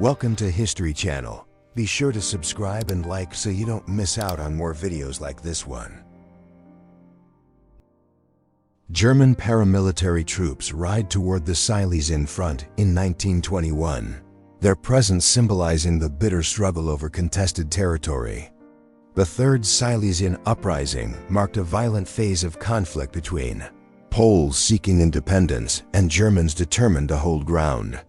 Welcome to History Channel. Be sure to subscribe and like so you don't miss out on more videos like this one. German paramilitary troops ride toward the Silesian front in 1921, their presence symbolizing the bitter struggle over contested territory. The Third Silesian Uprising marked a violent phase of conflict between Poles seeking independence and Germans determined to hold ground.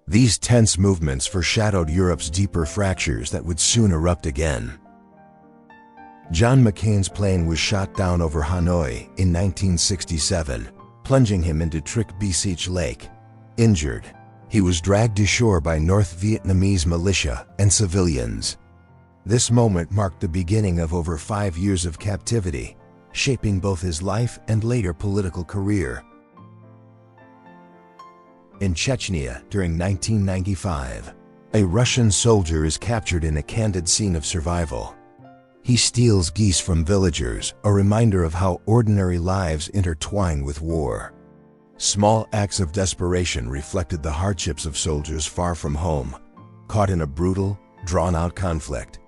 These tense movements foreshadowed Europe's deeper fractures that would soon erupt again. John McCain's plane was shot down over Hanoi in 1967, plunging him into Trick-Beseech Lake. Injured, he was dragged ashore by North Vietnamese militia and civilians. This moment marked the beginning of over 5 years of captivity, shaping both his life and later political career. In Chechnya during 1995, a Russian soldier is captured in a candid scene of survival. He steals geese from villagers, a reminder of how ordinary lives intertwine with war. Small acts of desperation reflected the hardships of soldiers far from home, caught in a brutal, drawn-out conflict.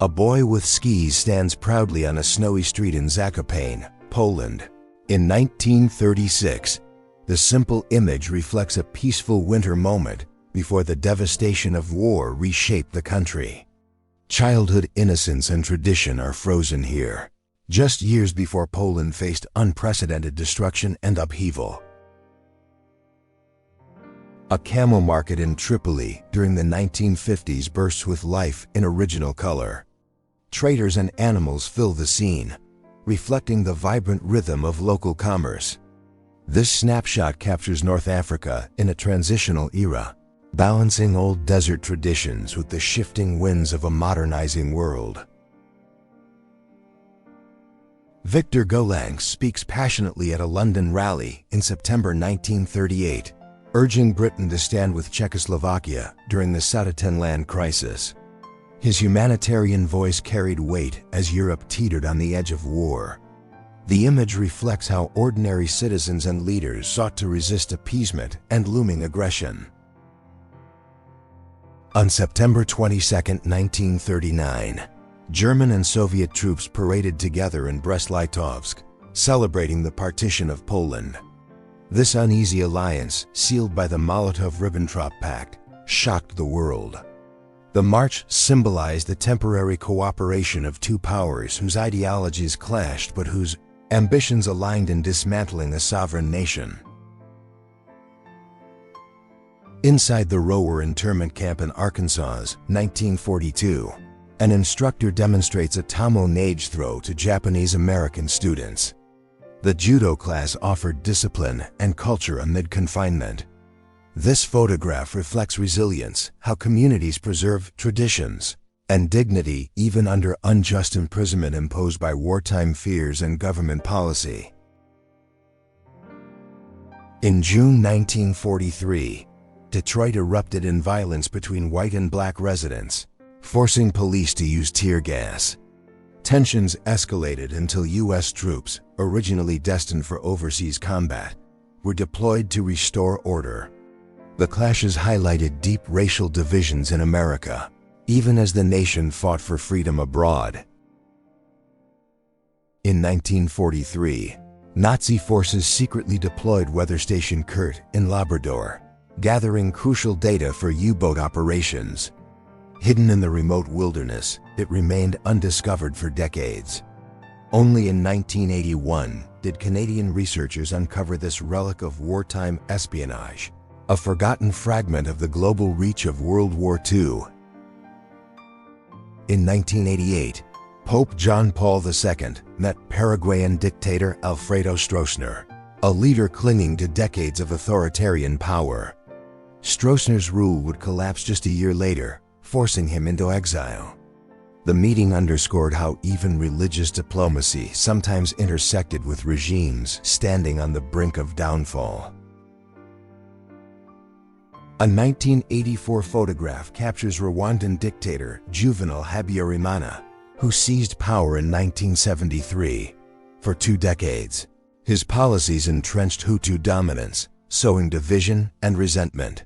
A boy with skis stands proudly on a snowy street in Zakopane, Poland. In 1936, the simple image reflects a peaceful winter moment before the devastation of war reshaped the country. Childhood innocence and tradition are frozen here, just years before Poland faced unprecedented destruction and upheaval. A camel market in Tripoli during the 1950s bursts with life in original color. Traders and animals fill the scene, reflecting the vibrant rhythm of local commerce. This snapshot captures North Africa in a transitional era, balancing old desert traditions with the shifting winds of a modernizing world. Victor Gollancz speaks passionately at a London rally in September 1938, urging Britain to stand with Czechoslovakia during the Sudetenland crisis. His humanitarian voice carried weight as Europe teetered on the edge of war. The image reflects how ordinary citizens and leaders sought to resist appeasement and looming aggression. On September 22, 1939, German and Soviet troops paraded together in Brest-Litovsk, celebrating the partition of Poland. This uneasy alliance, sealed by the Molotov-Ribbentrop Pact, shocked the world. The march symbolized the temporary cooperation of two powers whose ideologies clashed but whose ambitions aligned in dismantling a sovereign nation. Inside the Rower internment camp in Arkansas, 1942, an instructor demonstrates a Tomo Nage throw to Japanese-American students. The judo class offered discipline and culture amid confinement. This photograph reflects resilience, how communities preserve traditions and dignity even under unjust imprisonment imposed by wartime fears and government policy. In June 1943, Detroit erupted in violence between white and black residents, forcing police to use tear gas. Tensions escalated until U.S. troops, originally destined for overseas combat, were deployed to restore order. The clashes highlighted deep racial divisions in America, even as the nation fought for freedom abroad. In 1943, Nazi forces secretly deployed Weather Station Kurt in Labrador, gathering crucial data for U-boat operations. Hidden in the remote wilderness, it remained undiscovered for decades. Only in 1981 did Canadian researchers uncover this relic of wartime espionage, a forgotten fragment of the global reach of World War II. In 1988, Pope John Paul II met Paraguayan dictator Alfredo Stroessner, a leader clinging to decades of authoritarian power. Stroessner's rule would collapse just a year later, forcing him into exile. The meeting underscored how even religious diplomacy sometimes intersected with regimes standing on the brink of downfall. A 1984 photograph captures Rwandan dictator Juvenal Habyarimana, who seized power in 1973. For 2 decades, his policies entrenched Hutu dominance, sowing division and resentment.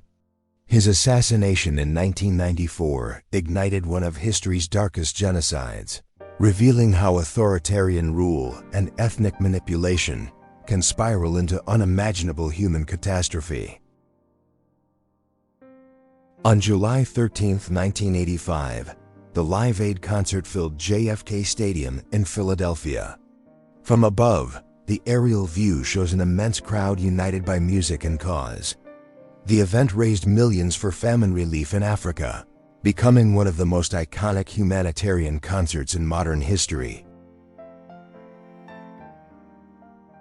His assassination in 1994 ignited one of history's darkest genocides, revealing how authoritarian rule and ethnic manipulation can spiral into unimaginable human catastrophe. On July 13, 1985, the Live Aid concert filled JFK Stadium in Philadelphia. From above, the aerial view shows an immense crowd united by music and cause. The event raised millions for famine relief in Africa, becoming one of the most iconic humanitarian concerts in modern history.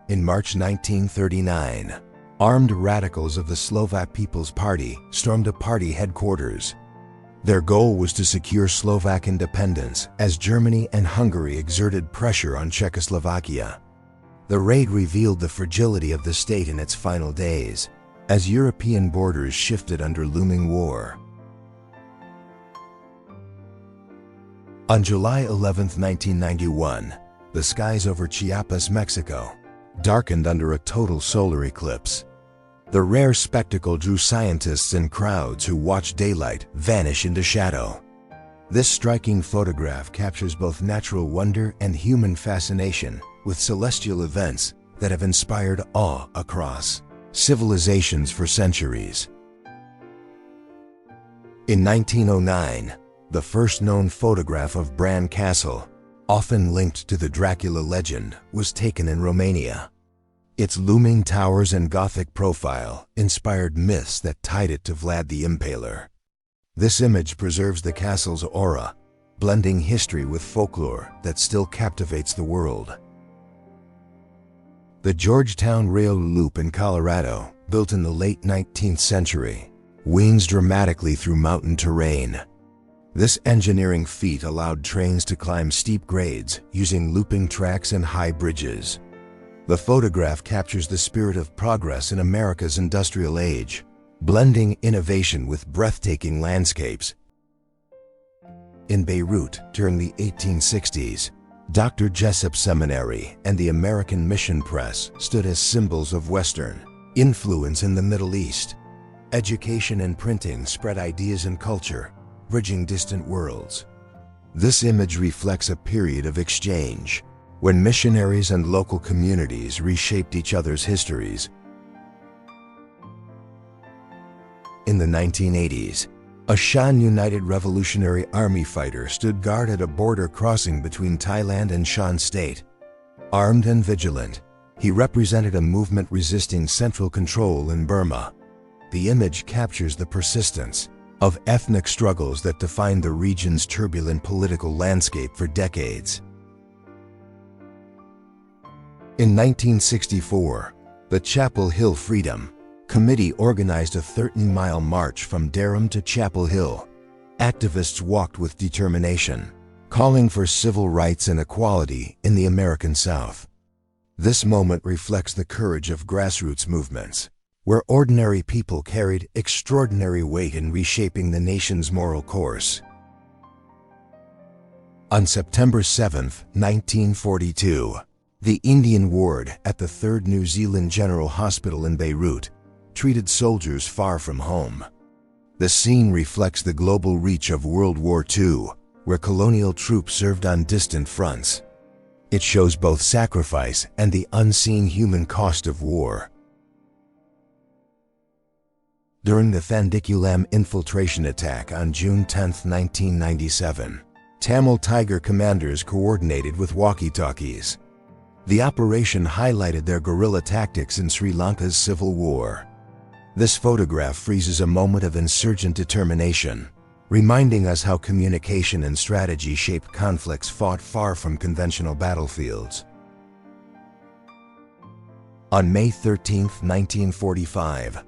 In March 1939, armed radicals of the Slovak People's Party stormed a party headquarters. Their goal was to secure Slovak independence as Germany and Hungary exerted pressure on Czechoslovakia. The raid revealed the fragility of the state in its final days, as European borders shifted under looming war. On July 11, 1991, the skies over Chiapas, Mexico, darkened under a total solar eclipse. The rare spectacle drew scientists and crowds who watched daylight vanish into shadow. This striking photograph captures both natural wonder and human fascination with celestial events that have inspired awe across civilizations for centuries. In 1909, the first known photograph of Bran Castle, often linked to the Dracula legend, was taken in Romania. Its looming towers and Gothic profile inspired myths that tied it to Vlad the Impaler. This image preserves the castle's aura, blending history with folklore that still captivates the world. The Georgetown Rail Loop in Colorado, built in the late 19th century, wings dramatically through mountain terrain. This engineering feat allowed trains to climb steep grades using looping tracks and high bridges. The photograph captures the spirit of progress in America's industrial age, blending innovation with breathtaking landscapes. In Beirut during the 1860s, Dr. Jessup Seminary and the American Mission Press stood as symbols of Western influence in the Middle East. Education and printing spread ideas and culture, bridging distant worlds. This image reflects a period of exchange, when missionaries and local communities reshaped each other's histories. In the 1980s, a Shan United Revolutionary Army fighter stood guard at a border crossing between Thailand and Shan State. Armed and vigilant, he represented a movement resisting central control in Burma. The image captures the persistence of ethnic struggles that defined the region's turbulent political landscape for decades. In 1964, the Chapel Hill Freedom Committee organized a 13-mile march from Durham to Chapel Hill. Activists walked with determination, calling for civil rights and equality in the American South. This moment reflects the courage of grassroots movements, where ordinary people carried extraordinary weight in reshaping the nation's moral course. On September 7, 1942, the Indian Ward at the 3rd New Zealand General Hospital in Beirut treated soldiers far from home. The scene reflects the global reach of World War II, where colonial troops served on distant fronts. It shows both sacrifice and the unseen human cost of war. During the Thandikulam infiltration attack on June 10, 1997, Tamil Tiger commanders coordinated with walkie-talkies. The operation highlighted their guerrilla tactics in Sri Lanka's civil war. This photograph freezes a moment of insurgent determination, reminding us how communication and strategy shaped conflicts fought far from conventional battlefields. On May 13, 1945,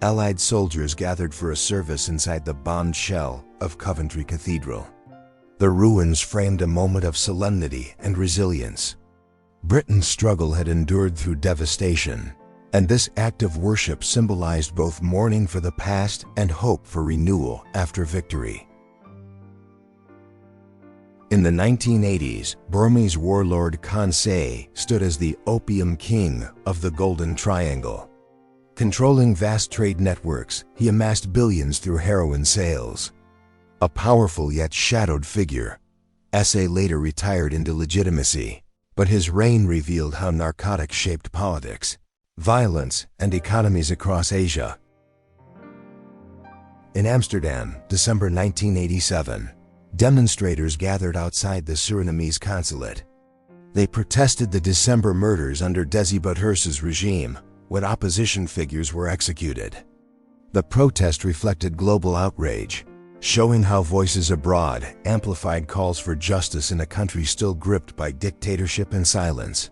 Allied soldiers gathered for a service inside the bombed shell of Coventry Cathedral. The ruins framed a moment of solemnity and resilience. Britain's struggle had endured through devastation, and this act of worship symbolized both mourning for the past and hope for renewal after victory. In the 1980s, Burmese warlord Khan Say stood as the opium king of the Golden Triangle. Controlling vast trade networks, he amassed billions through heroin sales. A powerful yet shadowed figure, Esse later retired into legitimacy, but his reign revealed how narcotics shaped politics, violence, and economies across Asia. In Amsterdam, December 1987, demonstrators gathered outside the Surinamese consulate. They protested the December murders under Desi Bouterse's regime, when opposition figures were executed. The protest reflected global outrage, showing how voices abroad amplified calls for justice in a country still gripped by dictatorship and silence.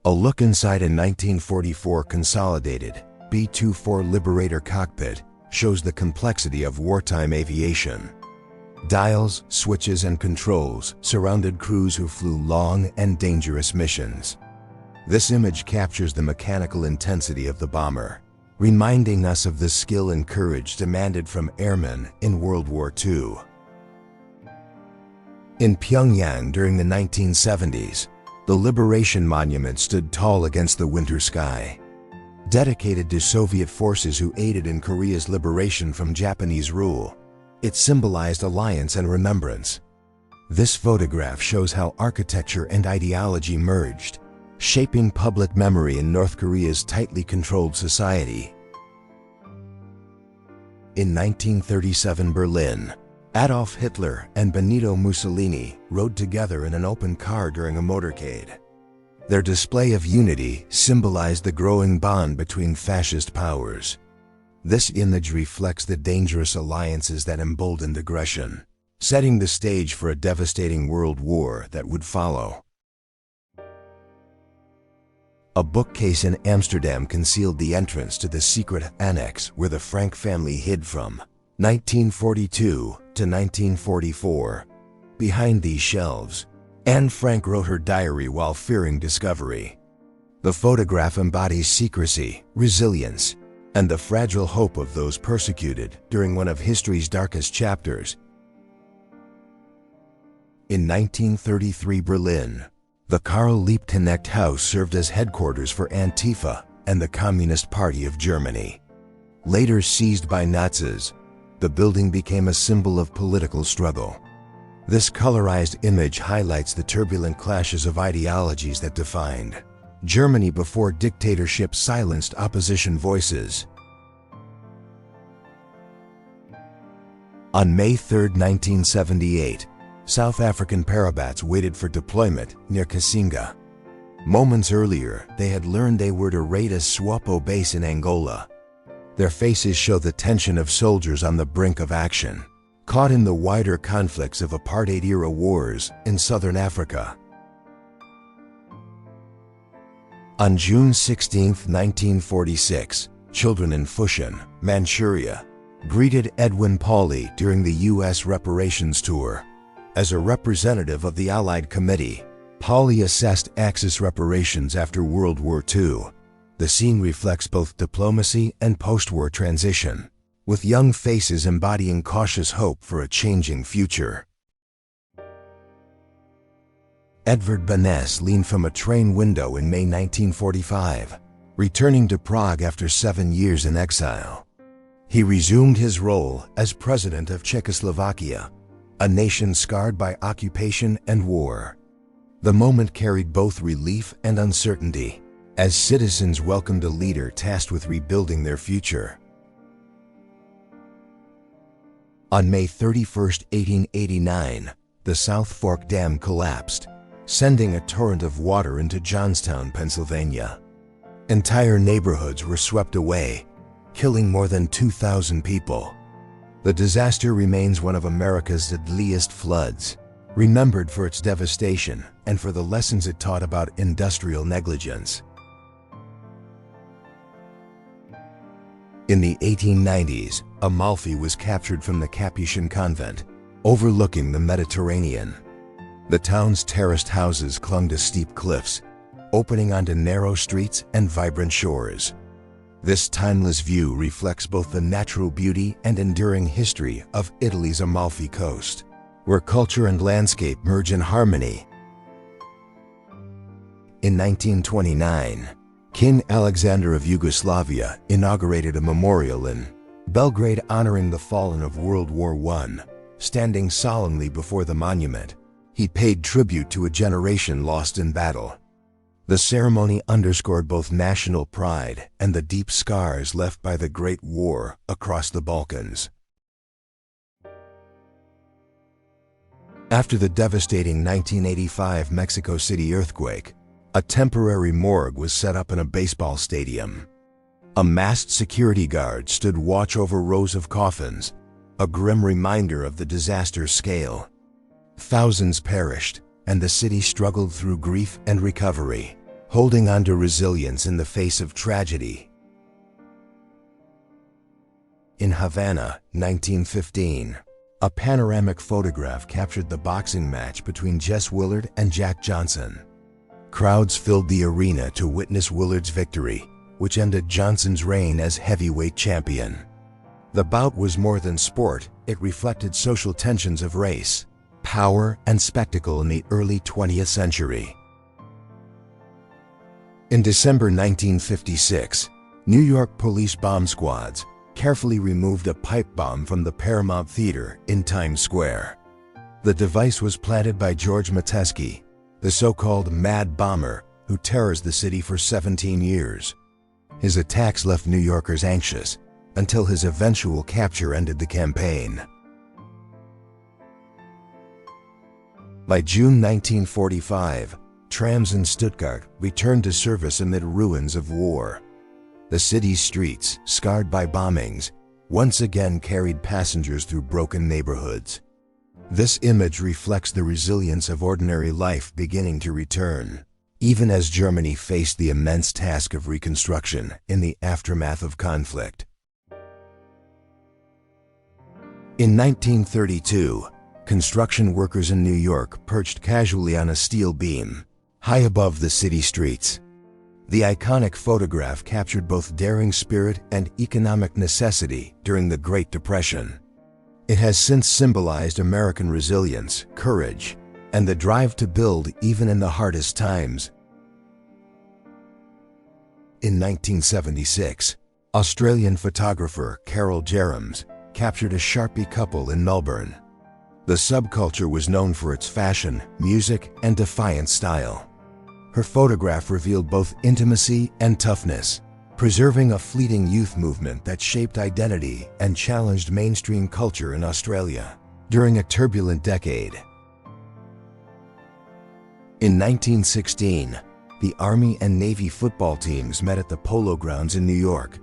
A look inside a 1944 consolidated B-24 Liberator cockpit shows the complexity of wartime aviation. Dials, switches, and controls surrounded crews who flew long and dangerous missions. This image captures the mechanical intensity of the bomber, reminding us of the skill and courage demanded from airmen in World War II. In Pyongyang during the 1970s, the Liberation Monument stood tall against the winter sky. Dedicated to Soviet forces who aided in Korea's liberation from Japanese rule, it symbolized alliance and remembrance. This photograph shows how architecture and ideology merged, shaping public memory in North Korea's tightly controlled society. In 1937 Berlin, Adolf Hitler and Benito Mussolini rode together in an open car during a motorcade. Their display of unity symbolized the growing bond between fascist powers. This image reflects the dangerous alliances that emboldened aggression, setting the stage for a devastating world war that would follow. A bookcase in Amsterdam concealed the entrance to the secret annex where the Frank family hid from 1942 to 1944. Behind these shelves, Anne Frank wrote her diary while fearing discovery. The photograph embodies secrecy, resilience, and the fragile hope of those persecuted during one of history's darkest chapters. In 1933 Berlin, the Karl Liebknecht House served as headquarters for Antifa and the Communist Party of Germany. Later seized by Nazis, the building became a symbol of political struggle. This colorized image highlights the turbulent clashes of ideologies that defined Germany before dictatorship silenced opposition voices. On May 3, 1978, South African parabats waited for deployment near Kasinga. Moments earlier, they had learned they were to raid a SWAPO base in Angola. Their faces show the tension of soldiers on the brink of action, caught in the wider conflicts of apartheid-era wars in southern Africa. On June 16, 1946, children in Fushan, Manchuria, greeted Edwin Pauley during the U.S. reparations tour. As a representative of the Allied Committee, Pauley assessed Axis reparations after World War II. The scene reflects both diplomacy and post-war transition, with young faces embodying cautious hope for a changing future. Edvard Beneš leaned from a train window in May 1945, returning to Prague after 7 years in exile. He resumed his role as president of Czechoslovakia, a nation scarred by occupation and war. The moment carried both relief and uncertainty, as citizens welcomed a leader tasked with rebuilding their future. On May 31, 1889, the South Fork Dam collapsed, sending a torrent of water into Johnstown, Pennsylvania. Entire neighborhoods were swept away, killing more than 2,000 people. The disaster remains one of America's deadliest floods, remembered for its devastation and for the lessons it taught about industrial negligence. In the 1890s, Amalfi was captured from the Capuchin convent, overlooking the Mediterranean. The town's terraced houses clung to steep cliffs, opening onto narrow streets and vibrant shores. This timeless view reflects both the natural beauty and enduring history of Italy's Amalfi Coast, where culture and landscape merge in harmony. In 1929, King Alexander of Yugoslavia inaugurated a memorial in Belgrade honoring the fallen of World War I. Standing solemnly before the monument, he paid tribute to a generation lost in battle. The ceremony underscored both national pride and the deep scars left by the Great War across the Balkans. After the devastating 1985 Mexico City earthquake, a temporary morgue was set up in a baseball stadium. A masked security guard stood watch over rows of coffins, a grim reminder of the disaster's scale. Thousands perished, and the city struggled through grief and recovery, holding on to resilience in the face of tragedy. In Havana, 1915, a panoramic photograph captured the boxing match between Jess Willard and Jack Johnson. Crowds filled the arena to witness Willard's victory, which ended Johnson's reign as heavyweight champion. The bout was more than sport, it reflected social tensions of race, power, and spectacle in the early 20th century. In December 1956, New York police bomb squads carefully removed a pipe bomb from the Paramount Theater in Times Square. The device was planted by George Metesky, the so-called Mad Bomber, who terrorized the city for 17 years. His attacks left New Yorkers anxious, until his eventual capture ended the campaign. By June 1945, trams in Stuttgart returned to service amid ruins of war. The city's streets, scarred by bombings, once again carried passengers through broken neighborhoods. This image reflects the resilience of ordinary life beginning to return, even as Germany faced the immense task of reconstruction in the aftermath of conflict. In 1932, construction workers in New York perched casually on a steel beam, high above the city streets. The iconic photograph captured both daring spirit and economic necessity during the Great Depression. It has since symbolized American resilience, courage, and the drive to build even in the hardest times. In 1976, Australian photographer Carol Jerams captured a Sharpie couple in Melbourne. The subculture was known for its fashion, music, and defiant style. Her photograph revealed both intimacy and toughness, preserving a fleeting youth movement that shaped identity and challenged mainstream culture in Australia during a turbulent decade. In 1916, the Army and Navy football teams met at the Polo Grounds in New York.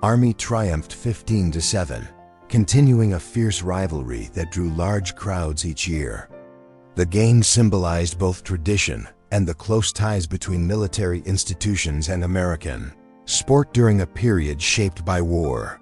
Army triumphed 15-7. Continuing a fierce rivalry that drew large crowds each year. The game symbolized both tradition and the close ties between military institutions and American sport during a period shaped by war.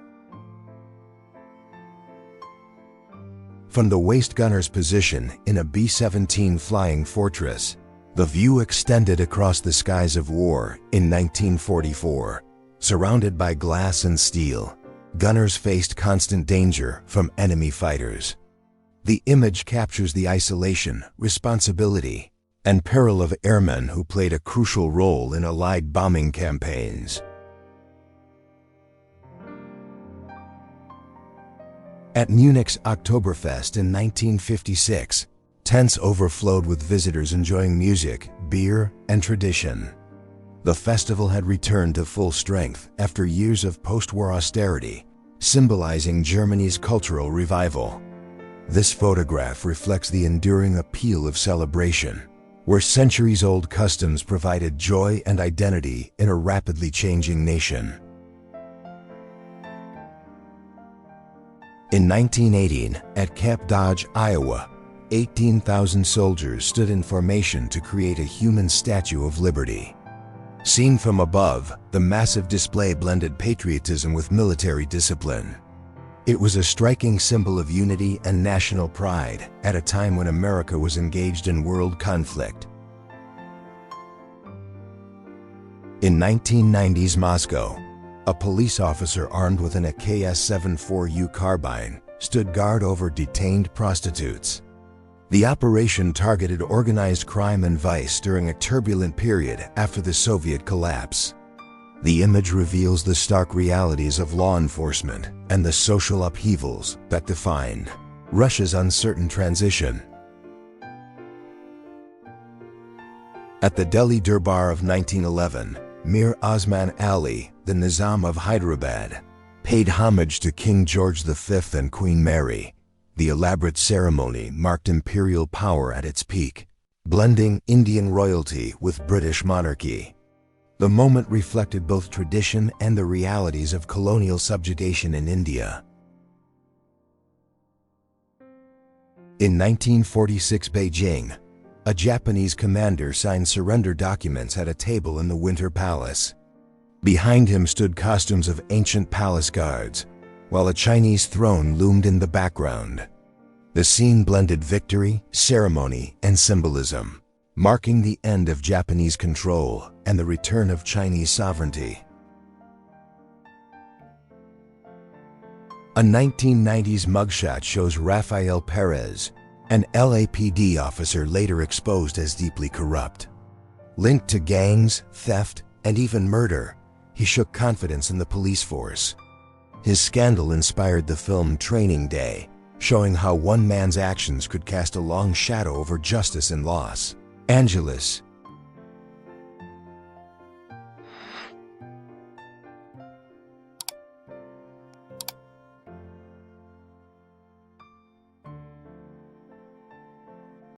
From the waist gunner's position in a B-17 Flying Fortress, the view extended across the skies of war in 1944. Surrounded by glass and steel, gunners faced constant danger from enemy fighters. The image captures the isolation, responsibility, and peril of airmen who played a crucial role in Allied bombing campaigns. At Munich's Oktoberfest in 1956, tents overflowed with visitors enjoying music, beer, and tradition. The festival had returned to full strength after years of post-war austerity, symbolizing Germany's cultural revival. This photograph reflects the enduring appeal of celebration, where centuries-old customs provided joy and identity in a rapidly changing nation. In 1918, at Camp Dodge, Iowa, 18,000 soldiers stood in formation to create a human Statue of Liberty. Seen from above, the massive display blended patriotism with military discipline. It was a striking symbol of unity and national pride at a time when America was engaged in world conflict. In 1990's Moscow, a police officer armed with an AK-74U carbine stood guard over detained prostitutes. The operation targeted organized crime and vice during a turbulent period after the Soviet collapse. The image reveals the stark realities of law enforcement and the social upheavals that define Russia's uncertain transition. At the Delhi Durbar of 1911, Mir Osman Ali, the Nizam of Hyderabad, paid homage to King George V and Queen Mary. The elaborate ceremony marked imperial power at its peak, blending Indian royalty with British monarchy. The moment reflected both tradition and the realities of colonial subjugation in India. In 1946 Beijing, a Japanese commander signed surrender documents at a table in the Winter Palace. Behind him stood costumes of ancient palace guards, while a Chinese throne loomed in the background. The scene blended victory, ceremony, and symbolism, marking the end of Japanese control and the return of Chinese sovereignty. A 1990s mugshot shows Rafael Perez, an LAPD officer later exposed as deeply corrupt. Linked to gangs, theft, and even murder, he shook confidence in the police force. His scandal inspired the film Training Day, showing how one man's actions could cast a long shadow over justice in Los Angeles,